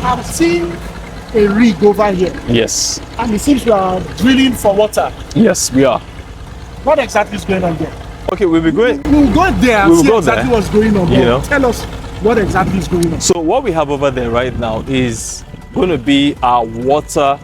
have seen a rig over here. Yes. And it seems we are drilling for water. Yes, we are. What exactly is going on there? Okay, we'll be going. We'll go there and see exactly what's going on. You know? Tell us what exactly is going on. So what we have over there right now is going to be our water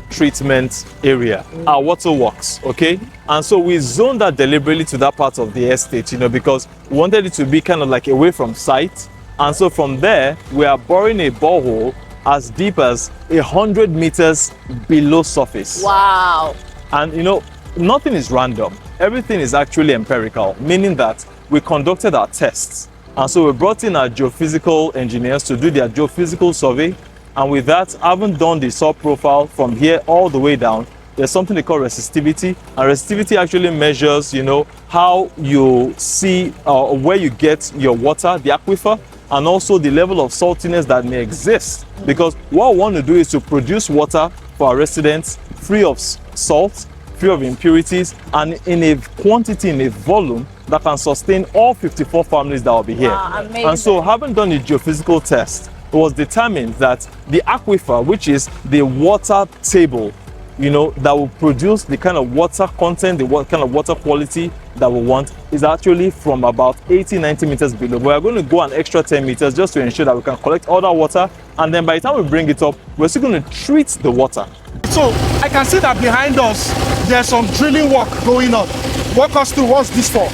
treatment area, our water works, okay? And so we zoned that deliberately to that part of the estate, you know, because we wanted it to be kind of like away from sight. And so from there, we are boring a borehole as deep as 100 meters below surface. Wow. And you know, nothing is random. Everything is actually empirical, meaning that we conducted our tests. And so we brought in our geophysical engineers to do their geophysical survey. And with that, having done the soil profile from here all the way down, there's something they call resistivity. And resistivity actually measures, you know, how you see where you get your water, the aquifer, and also the level of saltiness that may exist. Because what we want to do is to produce water for our residents free of salt, free of impurities, and in a quantity, in a volume that can sustain all 54 families that will be here. Wow, amazing. And so having done the geophysical test, it was determined that the aquifer, which is the water table, you know, that will produce the kind of water content, the kind of water quality that we want, is actually from about 80-90 meters below. But we're going to go an extra 10 meters just to ensure that we can collect all that water, and then by the time we bring it up, we're still going to treat the water. So I can see that behind us, there's some drilling work going on. Walk us through, what's this for?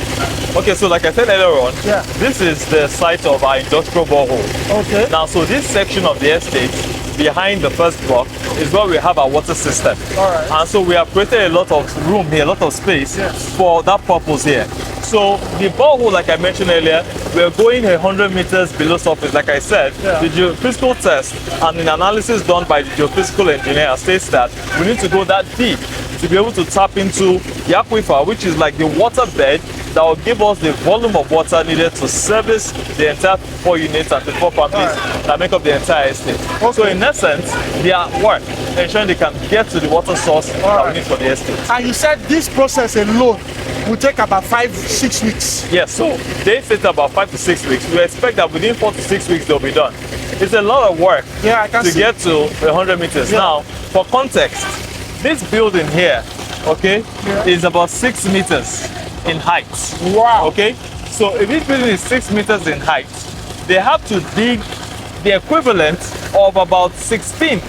Okay, so like I said earlier on, yeah, this is the site of our industrial borehole. Okay. Now, so this section of the estate behind the first block is where we have our water system. All right. And so we have created a lot of room here, a lot of space, yes, for that purpose here. So the borehole, like I mentioned earlier, we're going 100 meters below surface. Like I said, yeah, the geophysical test and an analysis done by the geophysical engineer states that we need to go that deep to be able to tap into the aquifer, which is like the water bed that will give us the volume of water needed to service the entire 4 units and the 4 families that make up the entire estate. Okay. So in essence, they are work ensuring they can get to the water source that we need for the estate. And you said this process alone will take about 5-6 weeks. Yes, so they say about 5 to 6 weeks. We expect that within 4 to 6 weeks they'll be done. It's a lot of work to get to 100 meters. Yeah. Now, for context, this building here, okay, is about 6 meters in height. Wow. Okay, so if this building is 6 meters in height, they have to dig the equivalent of about 16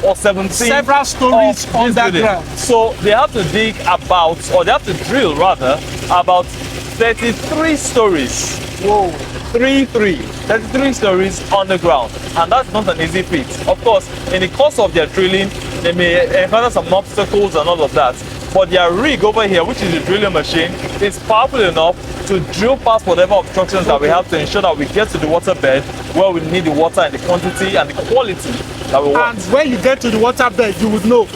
or 17 several stories underground. So they have to dig about, or they have to drill rather, about 33 stories. Whoa. 33 stories underground, and that's not an easy feat. Of course, in the course of their drilling, they may encounter some obstacles and all of that. But their rig over here, which is the drilling machine, is powerful enough to drill past whatever obstructions that we have to ensure that we get to the water bed where we need the water in the quantity and the quality that we want. And when you get to the water bed, you would know,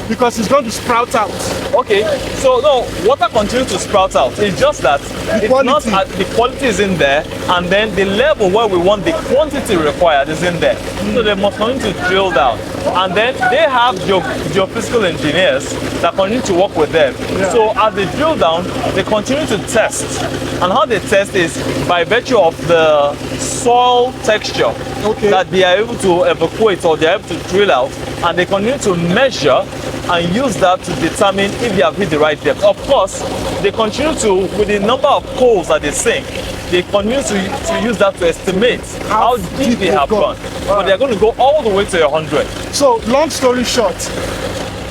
because it's going to sprout out. Okay, so no, water continues to sprout out. It's just that the quality is in there, and then the level where we want the quantity required is in there. So they must continue to drill down. And then they have geophysical engineers that continue to work with them. Yeah. So as they drill down, they continue to test. And how they test is by virtue of the soil texture that they are able to evacuate or they are able to drill out, and they continue to measure and use that to determine if they have hit the right depth. Of course, they continue to, with the number of holes that they sink, they continue to use that to estimate how deep they have gone. But they're going to go all the way to 100. So, long story short,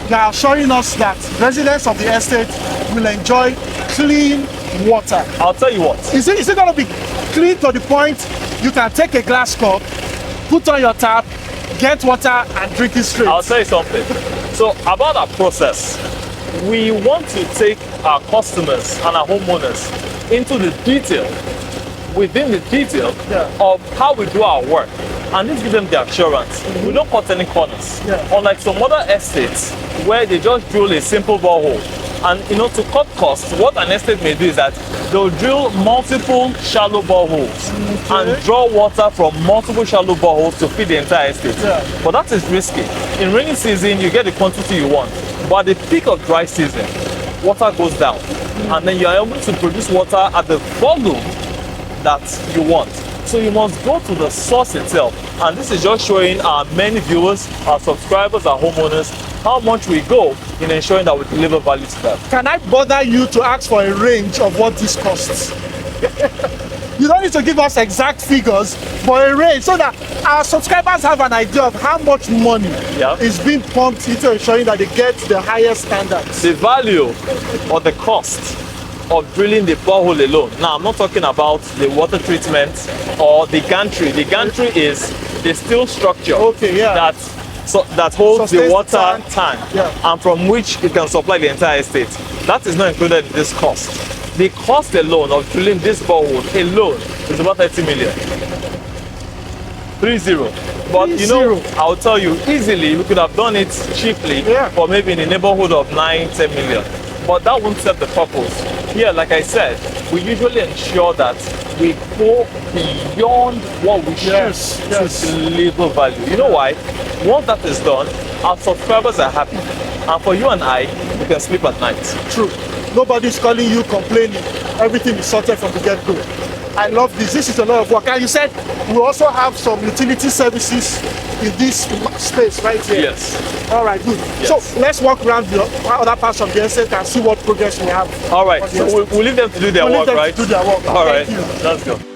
they are showing us that residents of the estate will enjoy clean water. I'll tell you what. Is it going to be clean to the point you can take a glass cup, put on your tap, get water and drink it straight? I'll tell you something. So about our process, we want to take our customers and our homeowners into the detail, within the detail of how we do our work. And this gives them the assurance. We don't cut any corners. Unlike some other estates where they just drill a simple borehole. And you know, to cut costs, what an estate may do is that they'll drill multiple shallow boreholes and draw water from multiple shallow boreholes to feed the entire estate. But that is risky. In rainy season, you get the quantity you want. But at the peak of dry season, water goes down. And then you're able to produce water at the volume that you want. So you must go to the source itself. And this is just showing our many viewers, our subscribers, our homeowners, how much we go in ensuring that we deliver value to them. Can I bother you to ask for a range of what this costs? You don't need to give us exact figures, but a range so that our subscribers have an idea of how much money is being pumped into ensuring that they get the highest standards. The value or the cost of drilling the borehole alone. Now, I'm not talking about the water treatment or the gantry. The gantry is the steel structure that holds the water tank and from which it can supply the entire estate. That is not included in this cost. The cost alone of drilling this borehole alone is about 30 million. 30. But you know, I'll tell you, easily we could have done it cheaply for maybe in the neighborhood of 9-10 million. But that won't serve the purpose. Here, like I said, we usually ensure that we go beyond what we should to deliver value. You know why? Once that is done, our subscribers are happy. And for you and I, we can sleep at night. True. Nobody's calling you, complaining. Everything is sorted from the get-go. I love this. This is a lot of work. And you said we also have some utility services in this space right here. Yes. All right, good. Yes. So let's walk around the other parts of the estate and see what progress we have. All right. So we'll leave them to do their work, right? Do their work. All right. Thank you. Let's go.